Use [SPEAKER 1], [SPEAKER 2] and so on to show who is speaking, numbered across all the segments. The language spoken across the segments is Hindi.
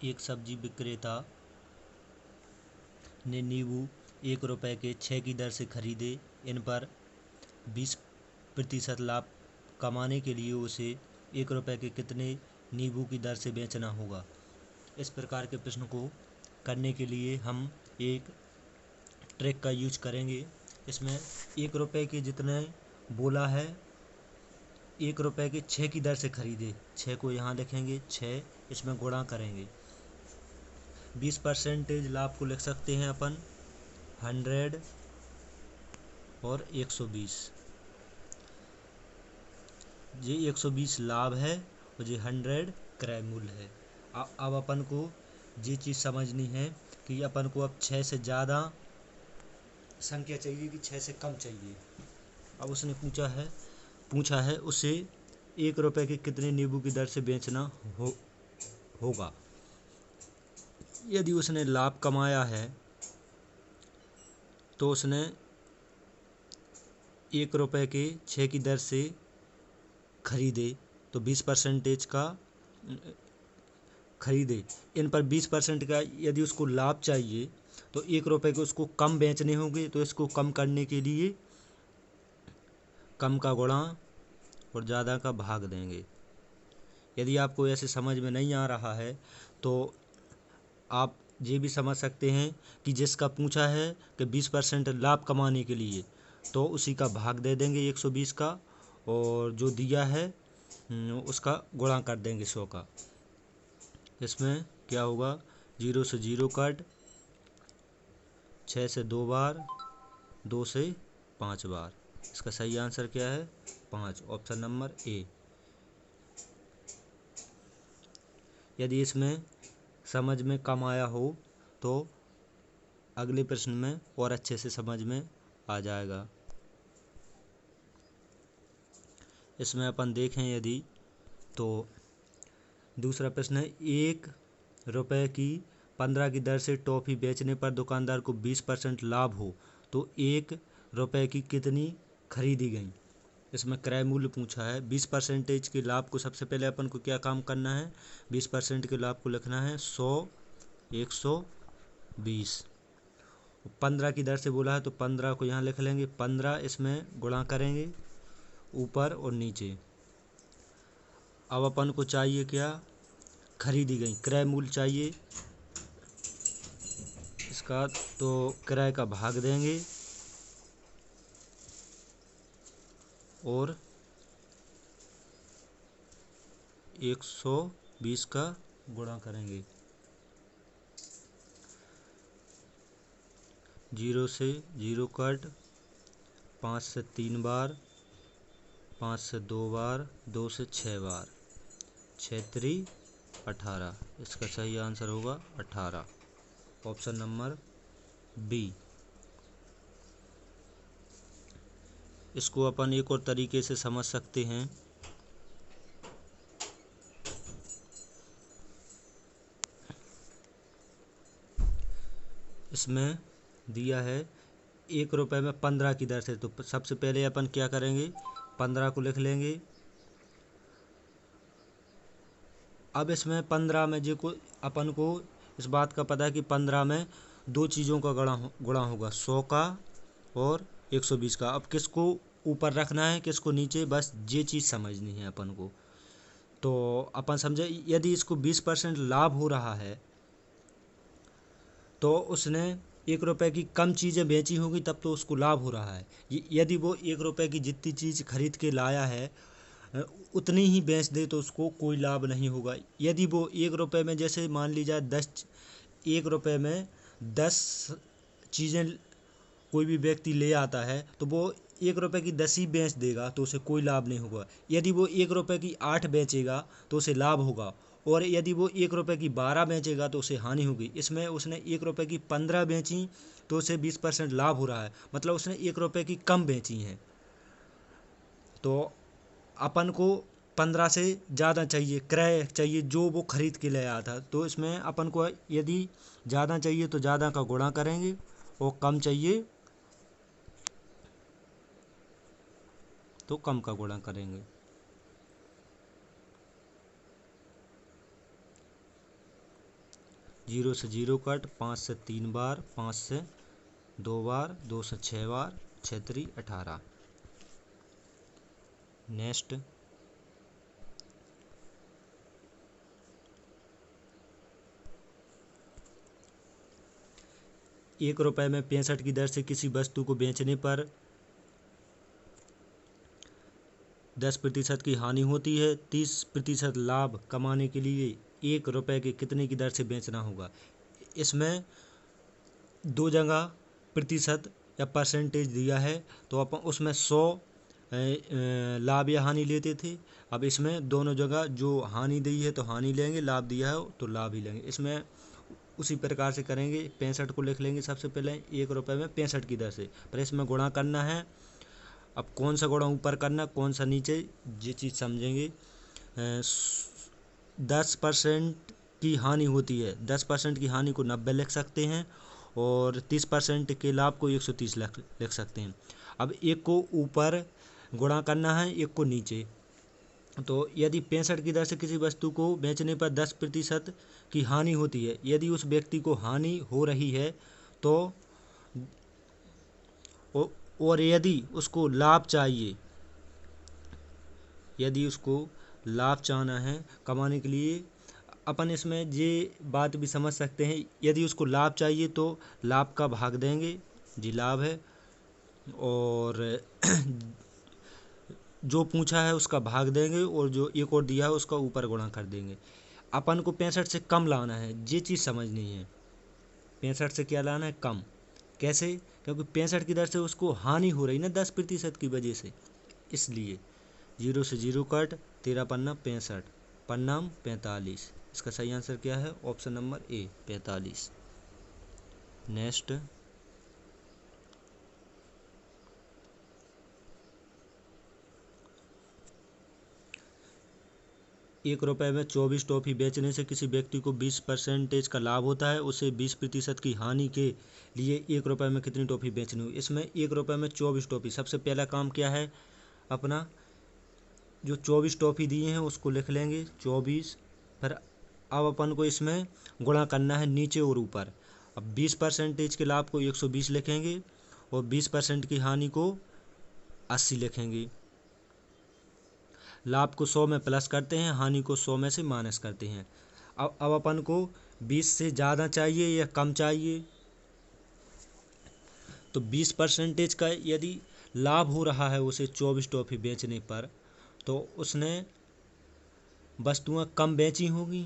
[SPEAKER 1] एक सब्जी विक्रेता ने नींबू 1 रुपए के 6 की दर से खरीदे। इन पर 20% लाभ कमाने के लिए उसे 1 रुपए के कितने नींबू की दर से बेचना होगा। इस प्रकार के प्रश्न को करने के लिए हम एक ट्रिक का यूज करेंगे। इसमें 1 रुपए के जितने बोला है 1 रुपए के 6 की दर से खरीदे, 6 को यहाँ लिखेंगे, 6 इसमें गुणा करेंगे। 20% लाभ को लिख सकते हैं अपन 100 और 120। ये 120 लाभ है और ये 100 क्रय मूल्य है। अब अपन को ये चीज़ समझनी है कि अपन को अब 6 से ज़्यादा संख्या चाहिए कि 6 से कम चाहिए। अब उसने पूछा है उसे 1 रुपए के कितने नींबू की दर से बेचना होगा। यदि उसने लाभ कमाया है तो उसने 1 रुपए के 6 की दर से खरीदे तो 20% का खरीदे। इन पर 20% का यदि उसको लाभ चाहिए तो 1 रुपए के उसको कम बेचने होंगे। तो इसको कम करने के लिए कम का गुणा और ज़्यादा का भाग देंगे। यदि आपको ऐसे समझ में नहीं आ रहा है तो आप ये भी समझ सकते हैं कि जिसका पूछा है कि 20% लाभ कमाने के लिए तो उसी का भाग दे देंगे 120 का, और जो दिया है उसका गुणा कर देंगे 100 का। इसमें क्या होगा, 0 से 0 कट, 6 से 2 बार, 2 से 5 बार। इसका सही आंसर क्या है, 5, ऑप्शन नंबर ए। यदि इसमें समझ में कम आया हो तो अगले प्रश्न में और अच्छे से समझ में आ जाएगा। इसमें अपन देखें यदि तो दूसरा प्रश्न है, 1 रुपए की 15 की दर से टॉफ़ी बेचने पर दुकानदार को 20% लाभ हो तो 1 रुपए की कितनी खरीदी गई। इसमें क्रय मूल्य पूछा है। 20% के लाभ को सबसे पहले अपन को क्या काम करना है, 20% के लाभ को लिखना है 100, 120। 15 की दर से बोला है तो 15 को यहाँ लिख लेंगे, 15 इसमें गुणा करेंगे ऊपर और नीचे। अब अपन को चाहिए क्या, खरीदी गई, क्रय मूल्य चाहिए इसका, तो क्रय का भाग देंगे और 120 का गुणा करेंगे। 0 से 0 कट, 5 से 3 बार, 5 से 2 बार, 2 से 6 बार, 6 3 18। इसका सही आंसर होगा 18, ऑप्शन नंबर बी। इसको अपन एक और तरीके से समझ सकते हैं। इसमें दिया है 1 रुपए में 15 की दर से, तो सबसे पहले अपन क्या करेंगे, 15 को लिख लेंगे। अब इसमें 15 में जो को अपन को इस बात का पता है कि 15 में दो चीज़ों का गुणा होगा, 100 का और 120 का। अब किसको ऊपर रखना है किसको नीचे, बस ये चीज़ समझनी है अपन को। तो अपन समझे यदि इसको 20% लाभ हो रहा है तो उसने 1 रुपए की कम चीज़ें बेची होगी तब तो उसको लाभ हो रहा है। यदि वो 1 रुपए की जितनी चीज़ खरीद के लाया है उतनी ही बेच दे तो उसको कोई लाभ नहीं होगा। यदि वो 1 रुपए में, जैसे मान लीजिए 1 रुपए में 10 चीज़ें कोई भी व्यक्ति ले आता है तो वो 1 रुपए की 10 ही बेच देगा तो उसे कोई लाभ नहीं होगा। यदि वो 1 रुपए की 8 बेचेगा तो उसे लाभ होगा, और यदि वो 1 रुपए की 12 बेचेगा तो उसे हानि होगी। इसमें उसने 1 रुपए की 15 बेची तो उसे 20% लाभ हो रहा है, मतलब उसने 1 रुपए की कम बेची हैं। तो अपन को 15 से ज़्यादा चाहिए, क्रय चाहिए जो वो खरीद के ले आया था। तो इसमें अपन को यदि ज़्यादा चाहिए तो ज़्यादा का गुणा करेंगे और कम चाहिए तो कम का गुणा करेंगे। 0 से 0 कट, 5 से 3 बार, 5 से 2 बार, 2 से 6 बार, 6 3 18। नेक्स्ट 1 रुपये में 65 की दर से किसी वस्तु को बेचने पर 10% की हानि होती है। 30% लाभ कमाने के लिए 1 रुपये के कितने की दर से बेचना होगा। इसमें दो जगह प्रतिशत या परसेंटेज दिया है, तो अपन उसमें 100 लाभ या हानि लेते थे। अब इसमें दोनों जगह जो हानि दी है तो हानि लेंगे, लाभ दिया है तो लाभ ही लेंगे। इसमें उसी प्रकार से करेंगे। 65 को लिख लेंगे सबसे पहले 1 रुपये में 65 की दर से, पर इसमें गुणा करना है। अब कौन सा गुणा ऊपर करना, कौन सा नीचे, ये चीज़ समझेंगे। 10% की हानि होती है, 10% की हानि को 90 लिख सकते हैं और 30% के लाभ को 130 लिख सकते हैं। अब एक को ऊपर गुणा करना है, एक को नीचे। तो यदि 65 की दर से किसी वस्तु को बेचने पर 10% की हानि होती है, यदि उस व्यक्ति को हानि हो रही है तो और यदि उसको लाभ चाहिए, यदि उसको लाभ चाहना है कमाने के लिए, अपन इसमें ये बात भी समझ सकते हैं। यदि उसको लाभ चाहिए तो लाभ का भाग देंगे, जी लाभ है, और जो पूछा है उसका भाग देंगे और जो एक और दिया है उसका ऊपर गुणा कर देंगे। अपन को 65 से कम लाना है, ये चीज़ समझनी है। 65 से क्या लाना है, कम। कैसे, क्योंकि 65 की दर से उसको हानि हो रही ना 10% की वजह से, इसलिए 0 से 0 कट, 13 पन्ना 65, पन्नाम 45। इसका सही आंसर क्या है, ऑप्शन नंबर ए 45। नेक्स्ट 1 रुपये में 24 टॉफ़ी बेचने से किसी व्यक्ति को 20% का लाभ होता है। उसे 20% की हानि के लिए 1 रुपये में कितनी टॉफ़ी बेचनी होगी। इसमें 1 रुपये में 24 टॉफ़ी, सबसे पहला काम क्या है अपना, जो 24 टॉफ़ी दिए हैं उसको लिख लेंगे 24। फिर अब अपन को इसमें गुणा करना है नीचे और ऊपर। अब 20% के लाभ को 120 लिखेंगे और 20% की हानि को 80 लिखेंगे। लाभ को 100 में प्लस करते हैं, हानि को 100 में से माइनस करते हैं। अब अपन को 20 से ज़्यादा चाहिए या कम चाहिए, तो 20% का यदि लाभ हो रहा है उसे 24 टॉफ़ी बेचने पर, तो उसने वस्तुएं कम बेची होगी।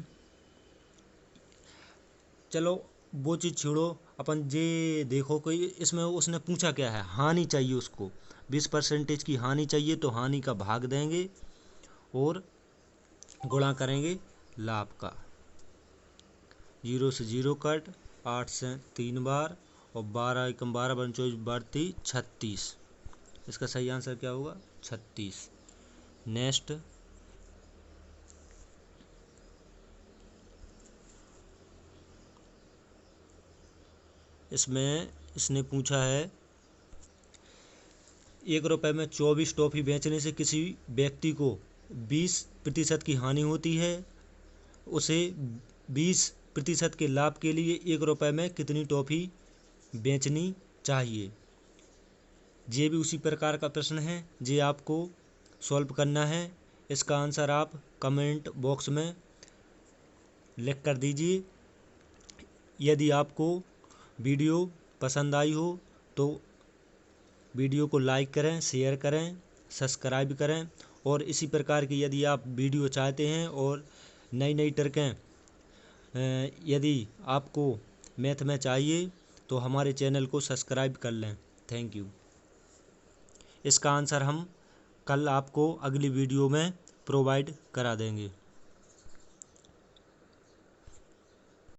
[SPEAKER 1] चलो वो चीज़ छोड़ो, अपन ये देखो कि इसमें उसने पूछा क्या है, हानि चाहिए उसको। 20% की हानि चाहिए तो हानि का भाग देंगे और गुणा करेंगे लाभ का। 0 से 0 कट, 8 से 3 बार और 12 एकम 12 बन 24 बढ़ती 36। इसका सही आंसर क्या होगा, 36। नेक्स्ट इसमें इसने पूछा है 1 रुपये में 24 टॉफ़ी बेचने से किसी व्यक्ति को 20% की हानि होती है। उसे 20% के लाभ के लिए 1 रुपये में कितनी टॉफ़ी बेचनी चाहिए। ये भी उसी प्रकार का प्रश्न है, ये आपको सॉल्व करना है। इसका आंसर आप कमेंट बॉक्स में लिख कर दीजिए। यदि आपको वीडियो पसंद आई हो तो वीडियो को लाइक करें, शेयर करें, सब्सक्राइब करें। और इसी प्रकार की यदि आप वीडियो चाहते हैं और नई नई ट्रिकें यदि आपको मैथ में चाहिए तो हमारे चैनल को सब्सक्राइब कर लें। Thank you. इसका आंसर हम कल आपको अगली वीडियो में प्रोवाइड करा देंगे।